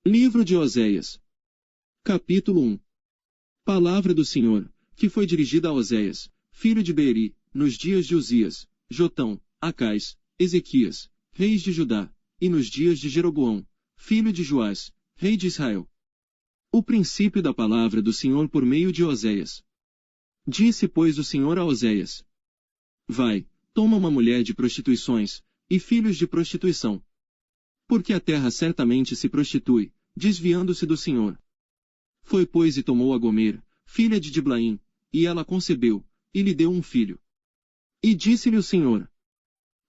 Livro de Oséias. Capítulo 1. Palavra do Senhor, que foi dirigida a Oséias, filho de Beeri, nos dias de Uzias, Jotão, Acais, Ezequias, reis de Judá, e nos dias de Jeroboão, filho de Joás, rei de Israel. O princípio da palavra do Senhor por meio de Oséias. Disse, pois, o Senhor a Oséias: Vai, toma uma mulher de prostituições, e filhos de prostituição. Porque a terra certamente se prostitui, desviando-se do Senhor. Foi, pois, e tomou a Gomer, filha de Diblaim, e ela concebeu, e lhe deu um filho. E disse-lhe o Senhor: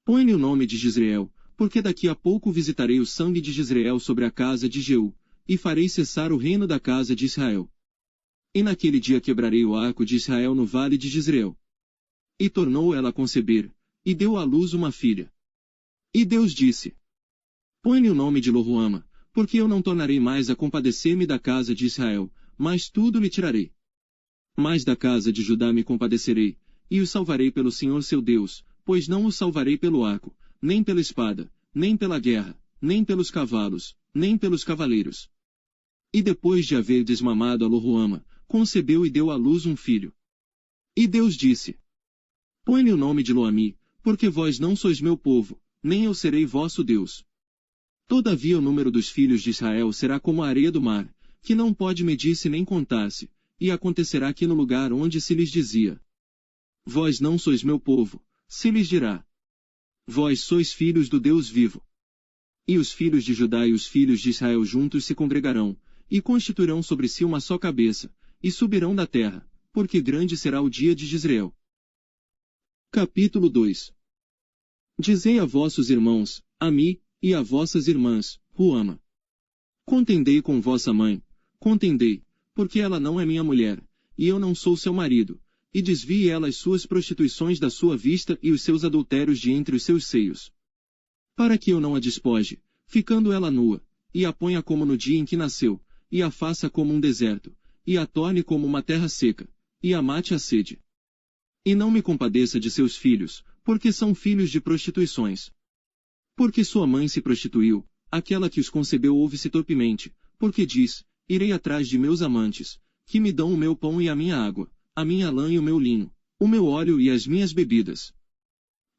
Põe-lhe o nome de Jezreel, porque daqui a pouco visitarei o sangue de Jezreel sobre a casa de Jeú, e farei cessar o reino da casa de Israel. E naquele dia quebrarei o arco de Israel no vale de Jezreel. E tornou ela a conceber, e deu à luz uma filha. E Deus disse: Põe-lhe o nome de Loruama, porque eu não tornarei mais a compadecer-me da casa de Israel, mas tudo lhe tirarei. Mas da casa de Judá me compadecerei, e os salvarei pelo Senhor seu Deus, pois não os salvarei pelo arco, nem pela espada, nem pela guerra, nem pelos cavalos, nem pelos cavaleiros. E depois de haver desmamado a Loruama, concebeu e deu à luz um filho. E Deus disse: Põe-lhe o nome de Loami, porque vós não sois meu povo, nem eu serei vosso Deus. Todavia o número dos filhos de Israel será como a areia do mar, que não pode medir-se nem contar-se, e acontecerá que no lugar onde se lhes dizia: Vós não sois meu povo, se lhes dirá: Vós sois filhos do Deus vivo. E os filhos de Judá e os filhos de Israel juntos se congregarão, e constituirão sobre si uma só cabeça, e subirão da terra, porque grande será o dia de Jezreel. Capítulo 2. Dizei a vossos irmãos, Ami, e a vossas irmãs, Ruama. Contendei com vossa mãe, contendei, porque ela não é minha mulher, e eu não sou seu marido, e desvie ela as suas prostituições da sua vista e os seus adultérios de entre os seus seios. Para que eu não a despoje, ficando ela nua, e a ponha como no dia em que nasceu, e a faça como um deserto, e a torne como uma terra seca, e a mate a sede. E não me compadeça de seus filhos, porque são filhos de prostituições. Porque sua mãe se prostituiu, aquela que os concebeu ouve-se torpemente, porque diz: Irei atrás de meus amantes, que me dão o meu pão e a minha água, a minha lã e o meu linho, o meu óleo e as minhas bebidas.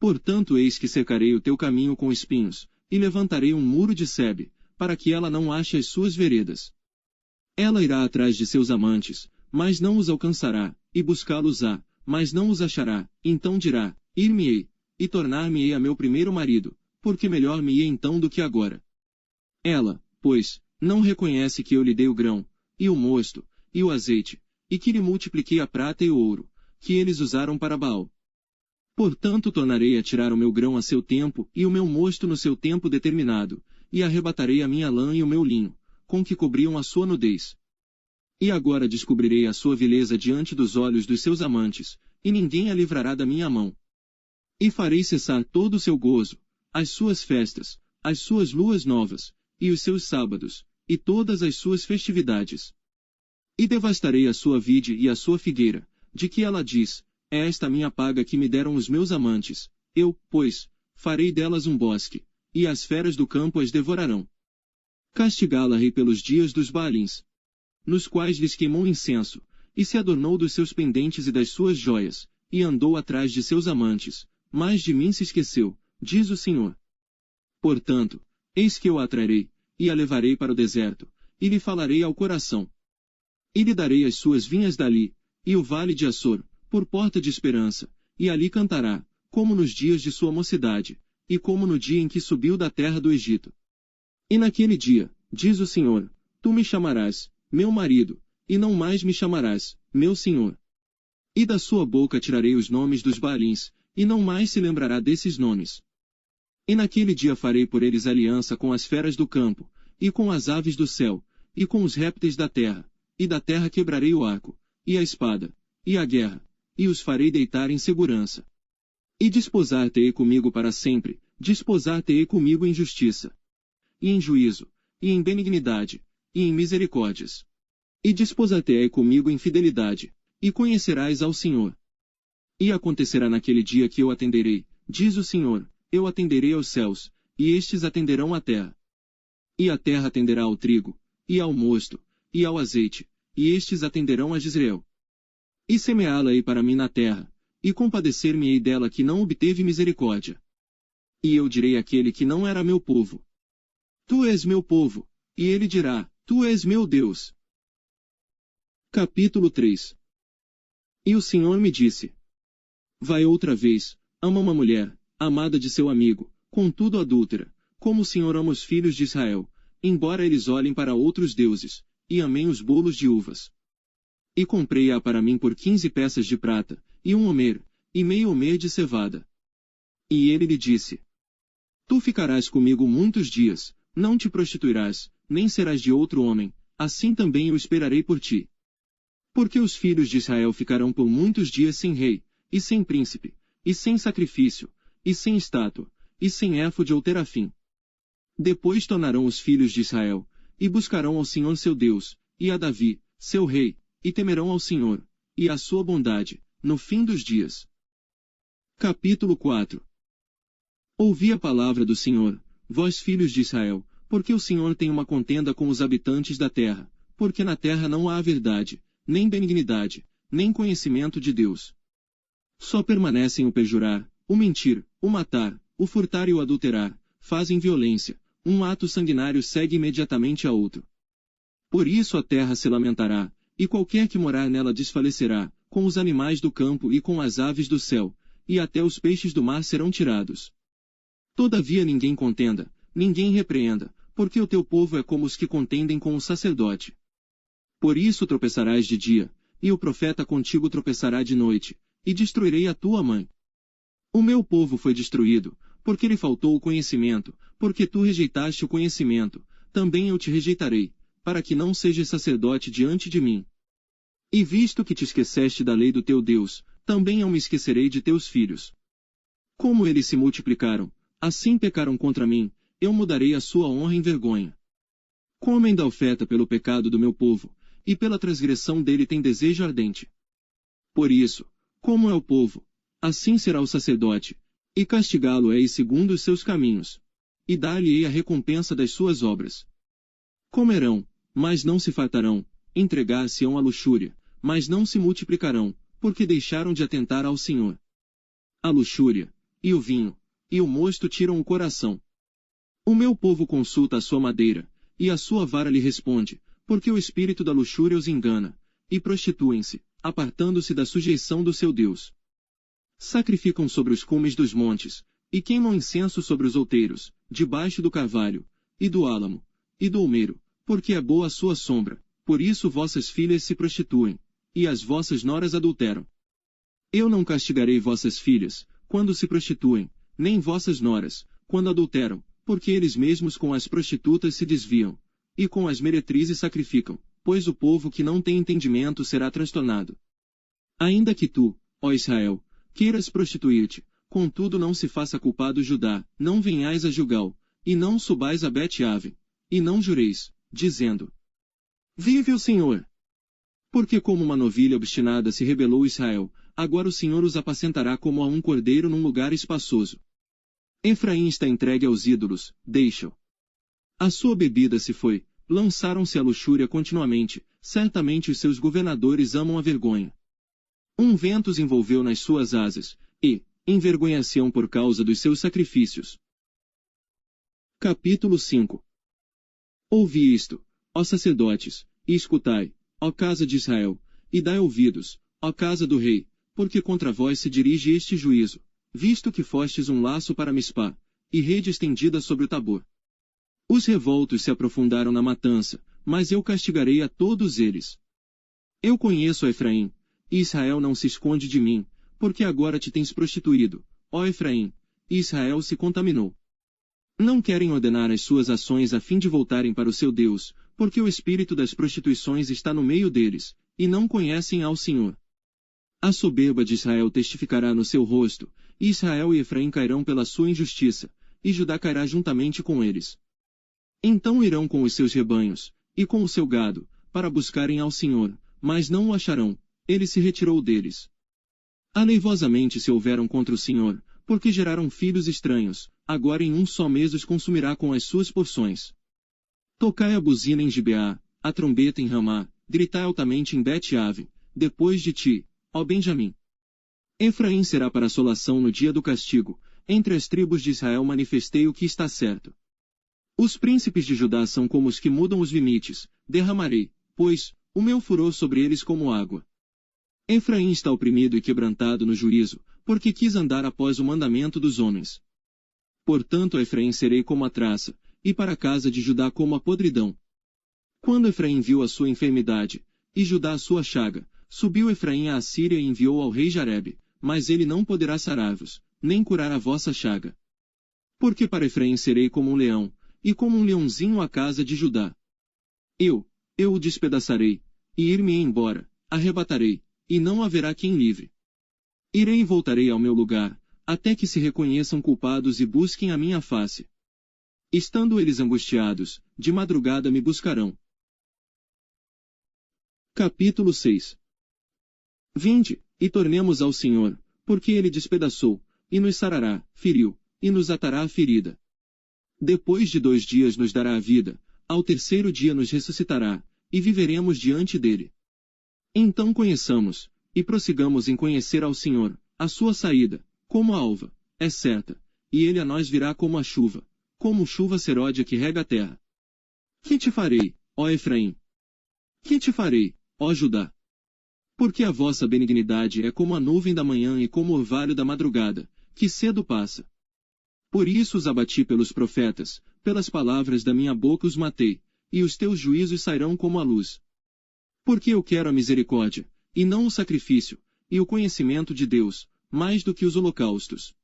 Portanto eis que cercarei o teu caminho com espinhos, e levantarei um muro de sebe, para que ela não ache as suas veredas. Ela irá atrás de seus amantes, mas não os alcançará, e buscá-los-á, mas não os achará, então dirá: Ir-me-ei, e tornar-me-ei a meu primeiro marido, porque melhor me ia então do que agora. Ela, pois, não reconhece que eu lhe dei o grão, e o mosto, e o azeite, e que lhe multipliquei a prata e o ouro, que eles usaram para Baal. Portanto tornarei a tirar o meu grão a seu tempo, e o meu mosto no seu tempo determinado, e arrebatarei a minha lã e o meu linho, com que cobriam a sua nudez. E agora descobrirei a sua vileza diante dos olhos dos seus amantes, e ninguém a livrará da minha mão. E farei cessar todo o seu gozo, as suas festas, as suas luas novas, e os seus sábados, e todas as suas festividades. E devastarei a sua vide e a sua figueira, de que ela diz: É esta minha paga que me deram os meus amantes, eu, pois, farei delas um bosque, e as feras do campo as devorarão. Castigá-la-ei pelos dias dos Baalins, nos quais lhes queimou incenso, e se adornou dos seus pendentes e das suas joias, e andou atrás de seus amantes, mas de mim se esqueceu, diz o Senhor. Portanto, eis que eu a atrairei, e a levarei para o deserto, e lhe falarei ao coração. E lhe darei as suas vinhas dali, e o vale de Açor, por porta de esperança, e ali cantará, como nos dias de sua mocidade, e como no dia em que subiu da terra do Egito. E naquele dia, diz o Senhor, tu me chamarás, meu marido, e não mais me chamarás, meu Senhor. E da sua boca tirarei os nomes dos Baalins, e não mais se lembrará desses nomes. E naquele dia farei por eles aliança com as feras do campo, e com as aves do céu, e com os répteis da terra, e da terra quebrarei o arco, e a espada, e a guerra, e os farei deitar em segurança. E desposar-te-ei comigo para sempre, desposar-te-ei comigo em justiça, e em juízo, e em benignidade, e em misericórdias. E desposar-te-ei comigo em fidelidade, e conhecerás ao Senhor. E acontecerá naquele dia que eu atenderei, diz o Senhor, eu atenderei aos céus, e estes atenderão à terra. E a terra atenderá ao trigo, e ao mosto, e ao azeite, e estes atenderão a Jezreel. E semeá-la-ei para mim na terra, e compadecer-me-ei dela que não obteve misericórdia. E eu direi àquele que não era meu povo: Tu és meu povo, e ele dirá: Tu és meu Deus. Capítulo 3. E o Senhor me disse: Vai outra vez, ama uma mulher, amada de seu amigo, contudo adúltera, como o Senhor ama os filhos de Israel, embora eles olhem para outros deuses, e amem os bolos de uvas. E comprei-a para mim por 15 peças de prata, e um homer, e meio homer de cevada. E ele lhe disse: Tu ficarás comigo muitos dias, não te prostituirás, nem serás de outro homem, assim também eu esperarei por ti. Porque os filhos de Israel ficarão por muitos dias sem rei, e sem príncipe, e sem sacrifício, e sem estátua, e sem éfode ou terafim. Depois tornarão os filhos de Israel, e buscarão ao Senhor seu Deus, e a Davi, seu rei, e temerão ao Senhor, e à sua bondade, no fim dos dias. Capítulo 4. Ouvi a palavra do Senhor, vós filhos de Israel, porque o Senhor tem uma contenda com os habitantes da terra, porque na terra não há verdade, nem benignidade, nem conhecimento de Deus. Só permanecem o perjurar, o mentir, o matar, o furtar e o adulterar, fazem violência, um ato sanguinário segue imediatamente a outro. Por isso a terra se lamentará, e qualquer que morar nela desfalecerá, com os animais do campo e com as aves do céu, e até os peixes do mar serão tirados. Todavia ninguém contenda, ninguém repreenda, porque o teu povo é como os que contendem com o sacerdote. Por isso tropeçarás de dia, e o profeta contigo tropeçará de noite, e destruirei a tua mãe. O meu povo foi destruído, porque lhe faltou o conhecimento, porque tu rejeitaste o conhecimento, também eu te rejeitarei, para que não sejas sacerdote diante de mim. E visto que te esqueceste da lei do teu Deus, também eu me esquecerei de teus filhos. Como eles se multiplicaram, assim pecaram contra mim, eu mudarei a sua honra em vergonha. Comem da oferta pelo pecado do meu povo, e pela transgressão dele tem desejo ardente. Por isso, como é o povo, assim será o sacerdote, e castigá-lo-ei segundo os seus caminhos, e dar-lhe-ei a recompensa das suas obras. Comerão, mas não se fartarão, entregar-se-ão à luxúria, mas não se multiplicarão, porque deixaram de atentar ao Senhor. A luxúria, e o vinho, e o mosto tiram o coração. O meu povo consulta a sua madeira, e a sua vara lhe responde, porque o espírito da luxúria os engana, e prostituem-se, apartando-se da sujeição do seu Deus. Sacrificam sobre os cumes dos montes, e queimam incenso sobre os outeiros, debaixo do carvalho, e do álamo, e do almeiro, porque é boa a sua sombra, por isso vossas filhas se prostituem, e as vossas noras adulteram. Eu não castigarei vossas filhas, quando se prostituem, nem vossas noras, quando adulteram, porque eles mesmos com as prostitutas se desviam, e com as meretrizes sacrificam, pois o povo que não tem entendimento será transtornado. Ainda que tu, ó Israel, queiras prostituir-te, contudo não se faça culpado Judá, não venhais a Gilgal, e não subais a Bet-Aven, e não jureis, dizendo: Vive o Senhor! Porque como uma novilha obstinada se rebelou Israel, agora o Senhor os apacentará como a um cordeiro num lugar espaçoso. Efraim está entregue aos ídolos, deixa-o. A sua bebida se foi, lançaram-se à luxúria continuamente, certamente os seus governadores amam a vergonha. Um vento os envolveu nas suas asas, e envergonhar-se-ão por causa dos seus sacrifícios. Capítulo 5. Ouvi isto, ó sacerdotes, e escutai, ó casa de Israel, e dai ouvidos, ó casa do rei, porque contra vós se dirige este juízo, visto que fostes um laço para Mispá, e rede estendida sobre o Tabor. Os revoltos se aprofundaram na matança, mas eu castigarei a todos eles. Eu conheço a Efraim, e Israel não se esconde de mim, porque agora te tens prostituído, ó Efraim, e Israel se contaminou. Não querem ordenar as suas ações a fim de voltarem para o seu Deus, porque o espírito das prostituições está no meio deles, e não conhecem ao Senhor. A soberba de Israel testificará no seu rosto, e Israel e Efraim cairão pela sua injustiça, e Judá cairá juntamente com eles. Então irão com os seus rebanhos, e com o seu gado, para buscarem ao Senhor, mas não o acharão, ele se retirou deles. Aleivosamente se houveram contra o Senhor, porque geraram filhos estranhos, agora em um só mês os consumirá com as suas porções. Tocai a buzina em Gibeá, a trombeta em Ramá, gritai altamente em Bet-Aven, depois de ti, ó Benjamim. Efraim será para assolação no dia do castigo, entre as tribos de Israel manifestei o que está certo. Os príncipes de Judá são como os que mudam os limites, derramarei, pois, o meu furor sobre eles como água. Efraim está oprimido e quebrantado no juízo, porque quis andar após o mandamento dos homens. Portanto a Efraim serei como a traça, e para a casa de Judá como a podridão. Quando Efraim viu a sua enfermidade, e Judá a sua chaga, subiu Efraim à Assíria e enviou ao rei Jarebe, mas ele não poderá sarar-vos, nem curar a vossa chaga. Porque para Efraim serei como um leão, e como um leãozinho à casa de Judá. Eu o despedaçarei, e ir-me-ei embora, arrebatarei, e não haverá quem livre. Irei e voltarei ao meu lugar, até que se reconheçam culpados e busquem a minha face. Estando eles angustiados, de madrugada me buscarão. Capítulo 6. Vinde, e tornemos ao Senhor, porque ele despedaçou, e nos sarará, feriu, e nos atará a ferida. Depois de 2 dias nos dará a vida, ao terceiro dia nos ressuscitará, e viveremos diante dele. Então conheçamos, e prossigamos em conhecer ao Senhor, a sua saída, como a alva, é certa, e ele a nós virá como a chuva, como chuva seródia que rega a terra. Que te farei, ó Efraim? Que te farei, ó Judá? Porque a vossa benignidade é como a nuvem da manhã e como o orvalho da madrugada, que cedo passa. Por isso os abati pelos profetas, pelas palavras da minha boca os matei, e os teus juízos sairão como a luz. Porque eu quero a misericórdia, e não o sacrifício, e o conhecimento de Deus, mais do que os holocaustos.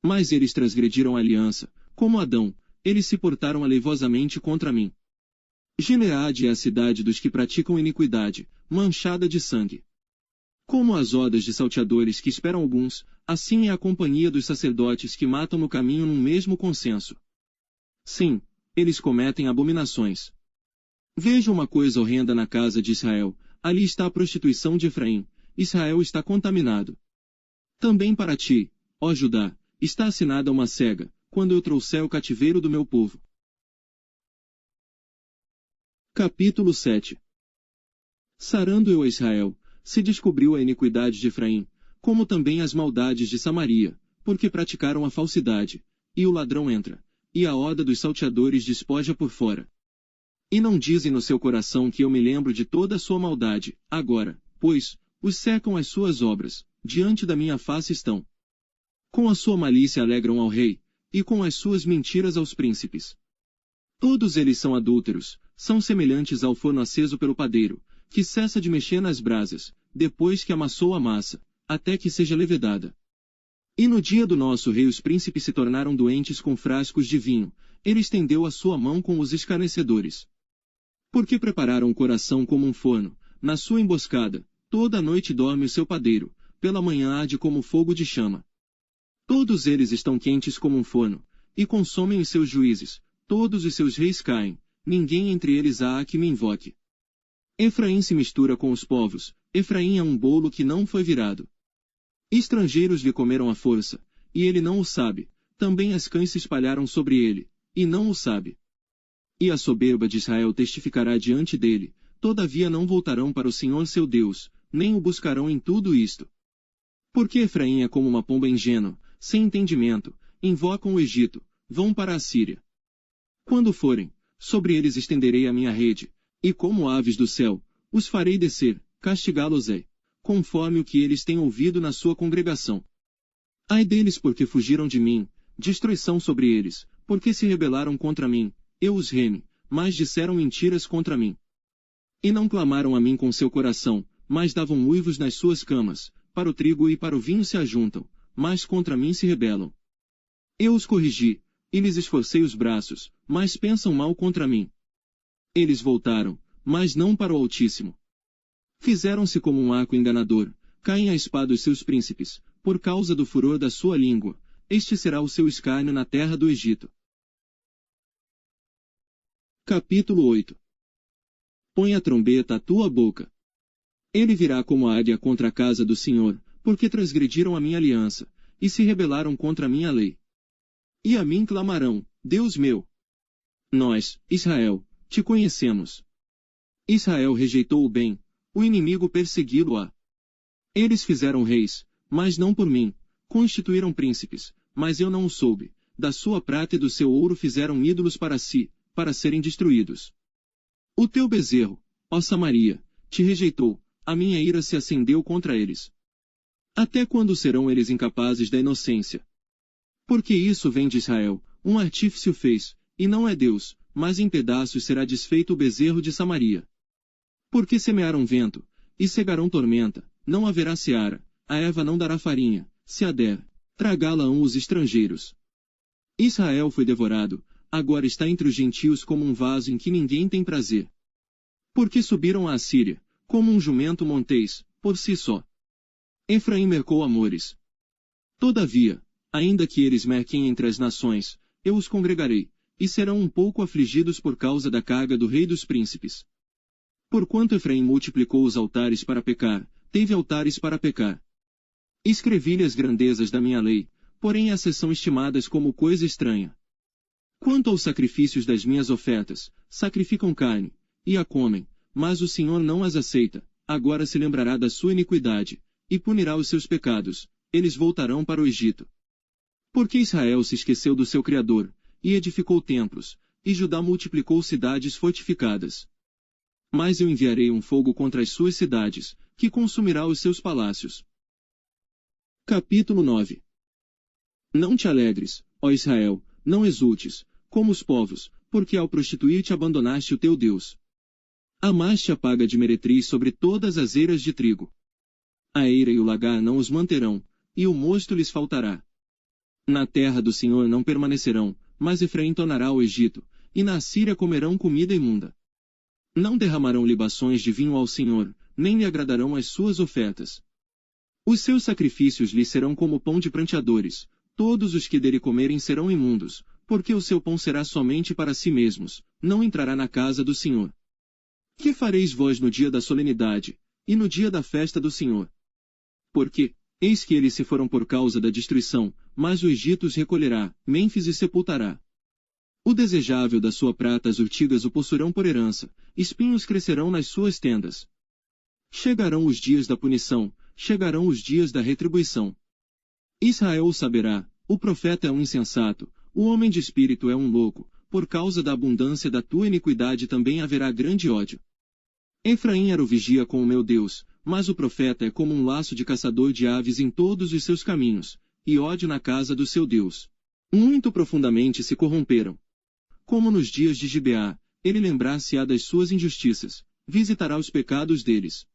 Mas eles transgrediram a aliança, como Adão, eles se portaram aleivosamente contra mim. Gileade é a cidade dos que praticam iniquidade, manchada de sangue. Como as odas de salteadores que esperam alguns, assim é a companhia dos sacerdotes que matam no caminho num mesmo consenso. Sim, eles cometem abominações. Veja uma coisa horrenda na casa de Israel, ali está a prostituição de Efraim, Israel está contaminado. Também para ti, ó Judá, está assinada uma cega, quando eu trouxer o cativeiro do meu povo. Capítulo 7. Sarando eu a Israel, se descobriu a iniquidade de Efraim, como também as maldades de Samaria, porque praticaram a falsidade, e o ladrão entra, e a oda dos salteadores despoja por fora. E não dizem no seu coração que eu me lembro de toda a sua maldade, agora, pois, os secam as suas obras, diante da minha face estão. Com a sua malícia alegram ao rei, e com as suas mentiras aos príncipes. Todos eles são adúlteros, são semelhantes ao forno aceso pelo padeiro, que cessa de mexer nas brasas, depois que amassou a massa, até que seja levedada. E no dia do nosso rei os príncipes se tornaram doentes com frascos de vinho, ele estendeu a sua mão com os escarnecedores. Porque prepararam o coração como um forno, na sua emboscada, toda a noite dorme o seu padeiro, pela manhã arde como fogo de chama. Todos eles estão quentes como um forno, e consomem os seus juízes, todos os seus reis caem, ninguém entre eles há que me invoque. Efraim se mistura com os povos, Efraim é um bolo que não foi virado. Estrangeiros lhe comeram à força, e ele não o sabe, também as cães se espalharam sobre ele, e não o sabe. E a soberba de Israel testificará diante dele, todavia não voltarão para o Senhor seu Deus, nem o buscarão em tudo isto. Porque Efraim é como uma pomba ingênua, sem entendimento, invocam o Egito, vão para a Síria. Quando forem, sobre eles estenderei a minha rede, e como aves do céu, os farei descer, castigá-los-ei, conforme o que eles têm ouvido na sua congregação. Ai deles porque fugiram de mim, destruição sobre eles, porque se rebelaram contra mim, eu os reme, mas disseram mentiras contra mim. E não clamaram a mim com seu coração, mas davam uivos nas suas camas, para o trigo e para o vinho se ajuntam, mas contra mim se rebelam. Eu os corrigi, e lhes esforcei os braços, mas pensam mal contra mim. Eles voltaram, mas não para o Altíssimo. Fizeram-se como um arco enganador, caem à espada os seus príncipes, por causa do furor da sua língua, este será o seu escárnio na terra do Egito. Capítulo 8. Põe a trombeta à tua boca. Ele virá como a águia contra a casa do Senhor, porque transgrediram a minha aliança, e se rebelaram contra a minha lei. E a mim clamarão, Deus meu. Nós, Israel, te conhecemos. Israel rejeitou o bem, o inimigo persegui-lo-á. Eles fizeram reis, mas não por mim, constituíram príncipes, mas eu não o soube, da sua prata e do seu ouro fizeram ídolos para si, para serem destruídos. O teu bezerro, ó Samaria, te rejeitou, a minha ira se acendeu contra eles. Até quando serão eles incapazes da inocência? Porque isso vem de Israel, um artífice o fez, e não é Deus, mas em pedaços será desfeito o bezerro de Samaria. Porque semearam vento, e cegarão tormenta, não haverá seara, a erva não dará farinha, se a der, tragá-la-ão os estrangeiros. Israel foi devorado, agora está entre os gentios como um vaso em que ninguém tem prazer. Porque subiram à Assíria, como um jumento montês, por si só. Efraim mercou amores. Todavia, ainda que eles merquem entre as nações, eu os congregarei, e serão um pouco afligidos por causa da carga do rei dos príncipes. Porquanto Efraim multiplicou os altares para pecar, teve altares para pecar. Escrevi-lhe as grandezas da minha lei, porém essas são estimadas como coisa estranha. Quanto aos sacrifícios das minhas ofertas, sacrificam carne, e a comem, mas o Senhor não as aceita, agora se lembrará da sua iniquidade, e punirá os seus pecados, eles voltarão para o Egito. Porque Israel se esqueceu do seu Criador, e edificou templos, e Judá multiplicou cidades fortificadas. Mas eu enviarei um fogo contra as suas cidades, que consumirá os seus palácios. Capítulo 9. Não te alegres, ó Israel, não exultes, como os povos, porque ao prostituir-te abandonaste o teu Deus. Amaste a paga de meretriz sobre todas as eiras de trigo. A eira e o lagar não os manterão, e o mosto lhes faltará. Na terra do Senhor não permanecerão, mas Efraim tornará ao Egito, e na Assíria comerão comida imunda. Não derramarão libações de vinho ao Senhor, nem lhe agradarão as suas ofertas. Os seus sacrifícios lhes serão como pão de pranteadores, todos os que dele comerem serão imundos, porque o seu pão será somente para si mesmos, não entrará na casa do Senhor. Que fareis vós no dia da solenidade, e no dia da festa do Senhor? Porque, eis que eles se foram por causa da destruição, mas o Egito os recolherá, Mênfis os sepultará. O desejável da sua prata as urtigas o possuirão por herança, espinhos crescerão nas suas tendas. Chegarão os dias da punição, chegarão os dias da retribuição. Israel o saberá, o profeta é um insensato, o homem de espírito é um louco, por causa da abundância da tua iniquidade também haverá grande ódio. Efraim era o vigia com o meu Deus, mas o profeta é como um laço de caçador de aves em todos os seus caminhos, e ódio na casa do seu Deus. Muito profundamente se corromperam. Como nos dias de Gibeá, ele lembrar-se-á das suas injustiças, visitará os pecados deles.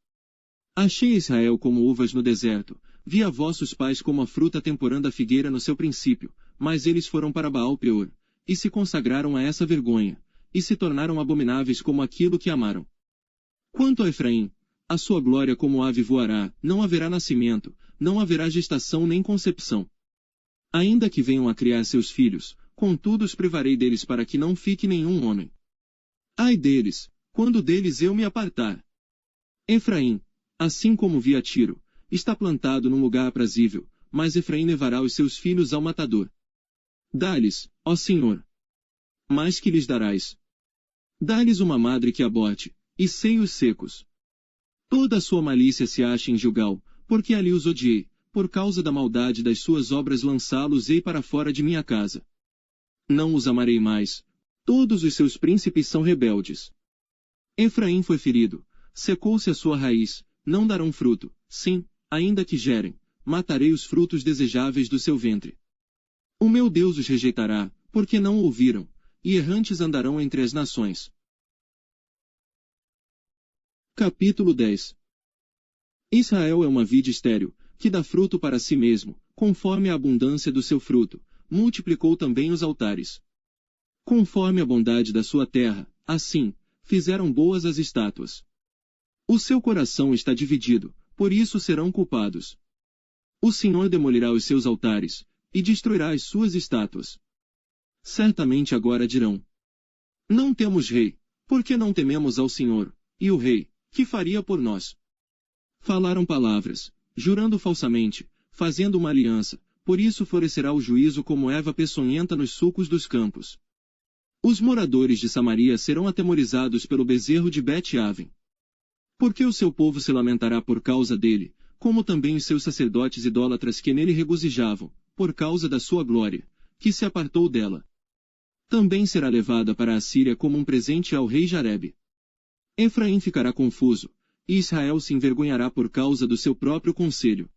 Achei Israel como uvas no deserto, vi a vossos pais como a fruta temporã figueira no seu princípio, mas eles foram para Baal-Peor, e se consagraram a essa vergonha, e se tornaram abomináveis como aquilo que amaram. Quanto a Efraim, a sua glória como ave voará, não haverá nascimento, não haverá gestação nem concepção. Ainda que venham a criar seus filhos, contudo os privarei deles para que não fique nenhum homem. Ai deles, quando deles eu me apartar. Efraim, assim como vi a Tiro, está plantado num lugar aprazível, mas Efraim levará os seus filhos ao matador. Dá-lhes, ó Senhor. Mas que lhes darás? Dá-lhes uma madre que aborte, e seios secos. Toda a sua malícia se acha em Gilgal, porque ali os odiei, por causa da maldade das suas obras lançá-los-ei para fora de minha casa. Não os amarei mais, todos os seus príncipes são rebeldes. Efraim foi ferido, secou-se a sua raiz, não darão fruto, sim, ainda que gerem, matarei os frutos desejáveis do seu ventre. O meu Deus os rejeitará, porque não o ouviram, e errantes andarão entre as nações. Capítulo 10. Israel é uma vide estéril, que dá fruto para si mesmo, conforme a abundância do seu fruto, multiplicou também os altares. Conforme a bondade da sua terra, assim, fizeram boas as estátuas. O seu coração está dividido, por isso serão culpados. O Senhor demolirá os seus altares, e destruirá as suas estátuas. Certamente agora dirão: não temos rei, porque não tememos ao Senhor, e o rei, que faria por nós? Falaram palavras, jurando falsamente, fazendo uma aliança, por isso florescerá o juízo como erva peçonhenta nos sulcos dos campos. Os moradores de Samaria serão atemorizados pelo bezerro de Bet-Aven. Porque o seu povo se lamentará por causa dele, como também os seus sacerdotes idólatras que nele regozijavam, por causa da sua glória, que se apartou dela. Também será levada para a Síria como um presente ao rei Jarebe. Efraim ficará confuso, e Israel se envergonhará por causa do seu próprio conselho.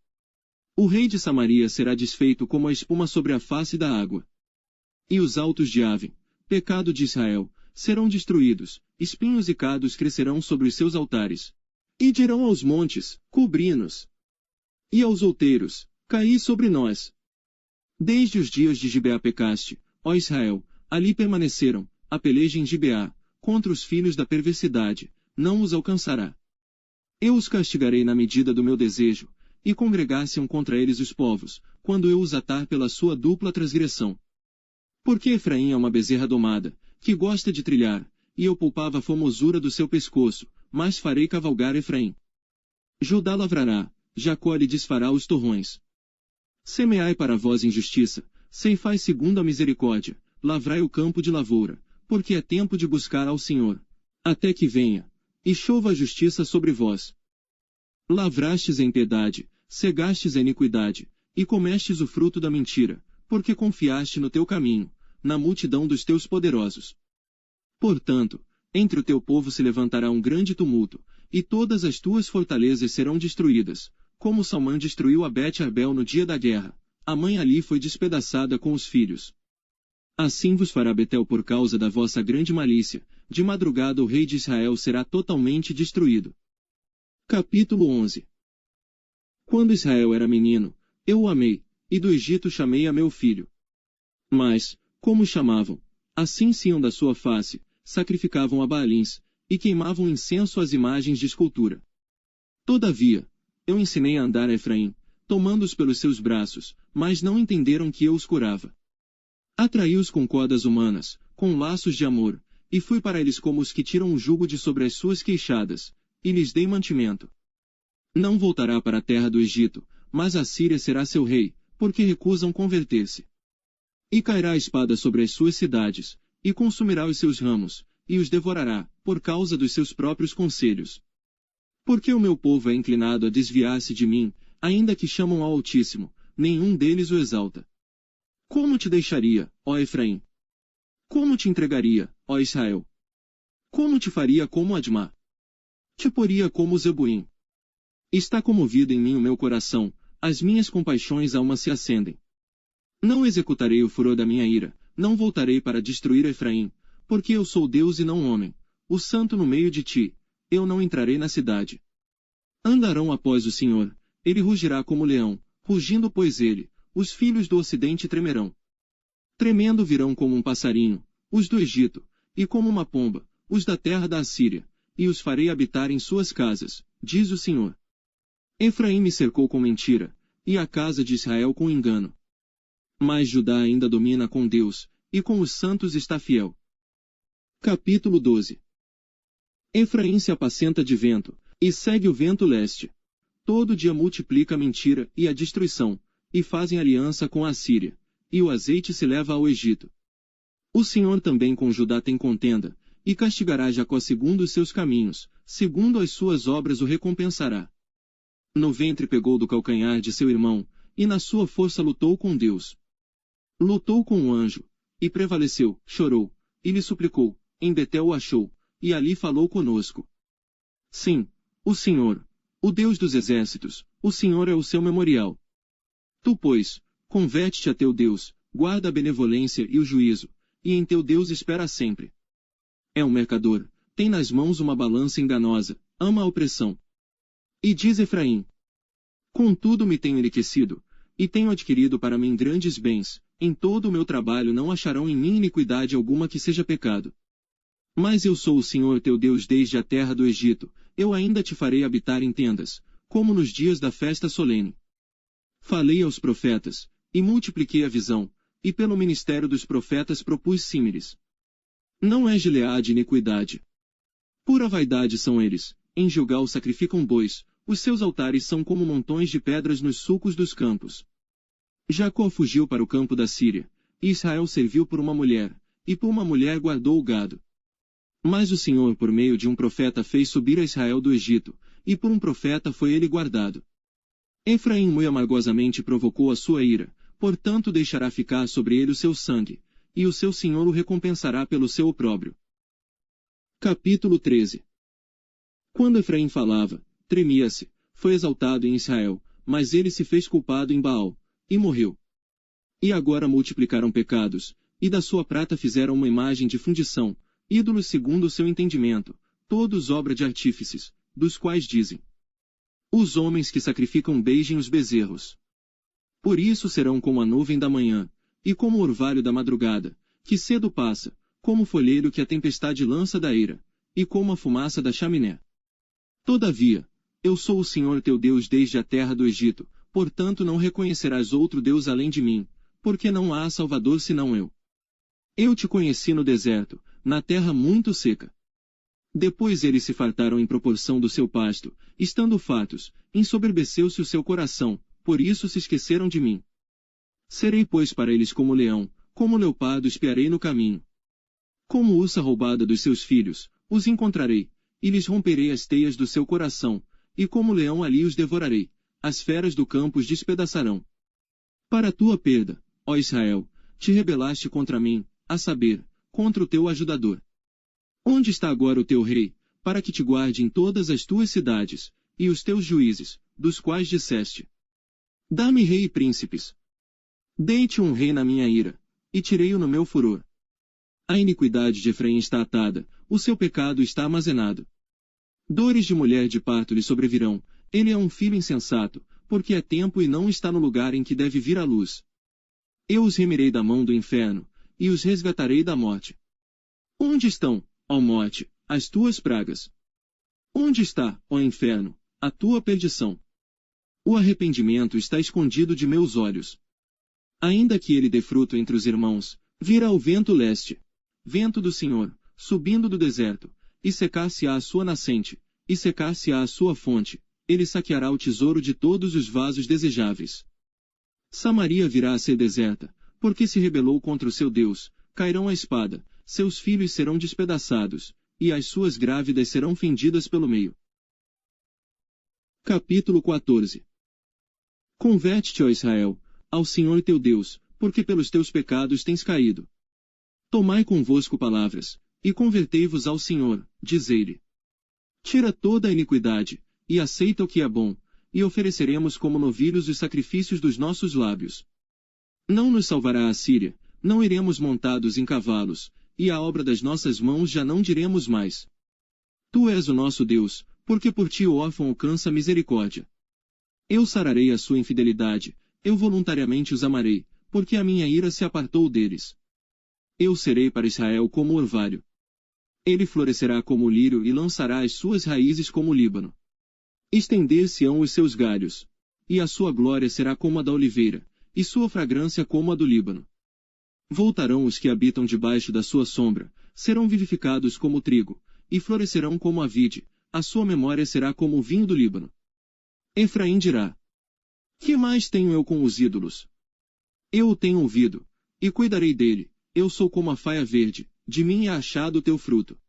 O rei de Samaria será desfeito como a espuma sobre a face da água. E os altos de Aven, pecado de Israel, serão destruídos, espinhos e cados crescerão sobre os seus altares. E dirão aos montes, cobri-nos. E aos outeiros, caí sobre nós. Desde os dias de Gibeá pecaste, ó Israel, ali permaneceram, a peleja em Gibeá, contra os filhos da perversidade, não os alcançará. Eu os castigarei na medida do meu desejo, e congregar-se-ão contra eles os povos, quando eu os atar pela sua dupla transgressão. Porque Efraim é uma bezerra domada, que gosta de trilhar, e eu poupava a formosura do seu pescoço, mas farei cavalgar Efraim. Judá lavrará, Jacó lhe desfará os torrões. Semeai para vós injustiça, ceifai segundo a misericórdia, lavrai o campo de lavoura, porque é tempo de buscar ao Senhor, até que venha, e chova a justiça sobre vós. Lavrastes a impiedade, cegastes a iniquidade, e comestes o fruto da mentira, porque confiaste no teu caminho, na multidão dos teus poderosos. Portanto, entre o teu povo se levantará um grande tumulto, e todas as tuas fortalezas serão destruídas, como Salmã destruiu a Bet-Arbel no dia da guerra, a mãe ali foi despedaçada com os filhos. Assim vos fará Betel por causa da vossa grande malícia, de madrugada o rei de Israel será totalmente destruído. Capítulo 11. Quando Israel era menino, eu o amei, e do Egito chamei a meu filho. Mas, como chamavam, assim iam da sua face, sacrificavam a Baalins, e queimavam incenso às imagens de escultura. Todavia, eu ensinei a andar a Efraim, tomando-os pelos seus braços, mas não entenderam que eu os curava. Atraí-os com cordas humanas, com laços de amor, e fui para eles como os que tiram o jugo de sobre as suas queixadas, e lhes dei mantimento. Não voltará para a terra do Egito, mas a Síria será seu rei, porque recusam converter-se. E cairá a espada sobre as suas cidades, e consumirá os seus ramos, e os devorará, por causa dos seus próprios conselhos. Porque o meu povo é inclinado a desviar-se de mim, ainda que chamam ao Altíssimo, nenhum deles o exalta. Como te deixaria, ó Efraim? Como te entregaria, ó Israel? Como te faria como Admá? Te poria como Zeboim. Está comovido em mim o meu coração, as minhas compaixões alma se acendem. Não executarei o furor da minha ira, não voltarei para destruir Efraim, porque eu sou Deus e não homem, o santo no meio de ti, eu não entrarei na cidade. Andarão após o Senhor, ele rugirá como leão, rugindo pois ele, os filhos do ocidente tremerão. Tremendo virão como um passarinho, os do Egito, e como uma pomba, os da terra da Assíria, e os farei habitar em suas casas, diz o Senhor. Efraim me cercou com mentira, e a casa de Israel com engano. Mas Judá ainda domina com Deus, e com os santos está fiel. Capítulo 12. Efraim se apacenta de vento, e segue o vento leste. Todo dia multiplica a mentira e a destruição, e fazem aliança com a Assíria, e o azeite se leva ao Egito. O Senhor também com Judá tem contenda, e castigará Jacó segundo os seus caminhos, segundo as suas obras o recompensará. No ventre pegou do calcanhar de seu irmão, e na sua força lutou com Deus. Lutou com o anjo, e prevaleceu, chorou, e lhe suplicou, em Betel o achou, e ali falou conosco. Sim, o Senhor, o Deus dos exércitos, o Senhor é o seu memorial. Tu, pois, converte-te a teu Deus, guarda a benevolência e o juízo, e em teu Deus espera sempre. É um mercador, tem nas mãos uma balança enganosa, ama a opressão. E diz Efraim: contudo me tenho enriquecido, e tenho adquirido para mim grandes bens, em todo o meu trabalho não acharão em mim iniquidade alguma que seja pecado. Mas eu sou o Senhor teu Deus desde a terra do Egito, eu ainda te farei habitar em tendas, como nos dias da festa solene. Falei aos profetas, e multipliquei a visão, e pelo ministério dos profetas propus símiles. Não é Gileade iniquidade. Pura vaidade são eles, em Gilgal sacrificam bois, os seus altares são como montões de pedras nos sulcos dos campos. Jacó fugiu para o campo da Síria, e Israel serviu por uma mulher, e por uma mulher guardou o gado. Mas o Senhor por meio de um profeta fez subir a Israel do Egito, e por um profeta foi ele guardado. Efraim muito amargosamente provocou a sua ira, portanto deixará ficar sobre ele o seu sangue, e o seu Senhor o recompensará pelo seu opróbrio. Capítulo 13. Quando Efraim falava, tremia-se, foi exaltado em Israel, mas ele se fez culpado em Baal, e morreu. E agora multiplicaram pecados, e da sua prata fizeram uma imagem de fundição, ídolos segundo o seu entendimento, todos obra de artífices, dos quais dizem: os homens que sacrificam beijem os bezerros. Por isso serão como a nuvem da manhã, e como o orvalho da madrugada, que cedo passa, como o folheiro que a tempestade lança da eira, e como a fumaça da chaminé. Todavia, eu sou o Senhor teu Deus desde a terra do Egito, portanto não reconhecerás outro Deus além de mim, porque não há Salvador senão eu. Eu te conheci no deserto, na terra muito seca. Depois eles se fartaram em proporção do seu pasto, estando fartos, ensoberbeceu-se o seu coração, por isso se esqueceram de mim. Serei pois para eles como leão, como leopardo espiarei no caminho. Como ursa roubada dos seus filhos, os encontrarei, e lhes romperei as teias do seu coração, e como leão ali os devorarei, as feras do campo os despedaçarão. Para a tua perda, ó Israel, te rebelaste contra mim, a saber, contra o teu ajudador. Onde está agora o teu rei, para que te guarde em todas as tuas cidades, e os teus juízes, dos quais disseste: dá-me rei e príncipes. Dei-te um rei na minha ira, e tirei-o no meu furor. A iniquidade de Efraim está atada, o seu pecado está armazenado. Dores de mulher de parto lhe sobrevirão, ele é um filho insensato, porque é tempo e não está no lugar em que deve vir a luz. Eu os remirei da mão do inferno, e os resgatarei da morte. Onde estão, ó morte, as tuas pragas? Onde está, ó inferno, a tua perdição? O arrependimento está escondido de meus olhos. Ainda que ele dê fruto entre os irmãos, virá o vento leste, vento do Senhor, subindo do deserto, e secar-se-á a sua nascente, e secar-se-á a sua fonte, ele saqueará o tesouro de todos os vasos desejáveis. Samaria virá a ser deserta, porque se rebelou contra o seu Deus, cairão a espada, seus filhos serão despedaçados, e as suas grávidas serão fendidas pelo meio. Capítulo 14. Converte-te, ó Israel, ao Senhor teu Deus, porque pelos teus pecados tens caído. Tomai convosco palavras, e convertei-vos ao Senhor, dizei-lhe: tira toda a iniquidade, e aceita o que é bom, e ofereceremos como novilhos os sacrifícios dos nossos lábios. Não nos salvará a Síria, não iremos montados em cavalos, e a obra das nossas mãos já não diremos mais. Tu és o nosso Deus, porque por ti o órfão alcança misericórdia. Eu sararei a sua infidelidade, eu voluntariamente os amarei, porque a minha ira se apartou deles. Eu serei para Israel como o orvalho. Ele florescerá como o lírio e lançará as suas raízes como o Líbano. Estender-se-ão os seus galhos, e a sua glória será como a da oliveira, e sua fragrância como a do Líbano. Voltarão os que habitam debaixo da sua sombra, serão vivificados como o trigo, e florescerão como a vide, a sua memória será como o vinho do Líbano. Efraim dirá: que mais tenho eu com os ídolos? Eu o tenho ouvido, e cuidarei dele, eu sou como a faia verde, de mim é achado o teu fruto.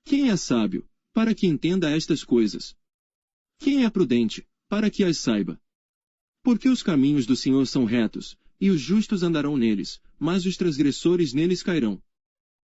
Quem é sábio, para que entenda estas coisas? Quem é prudente, para que as saiba? Porque os caminhos do Senhor são retos, e os justos andarão neles, mas os transgressores neles cairão.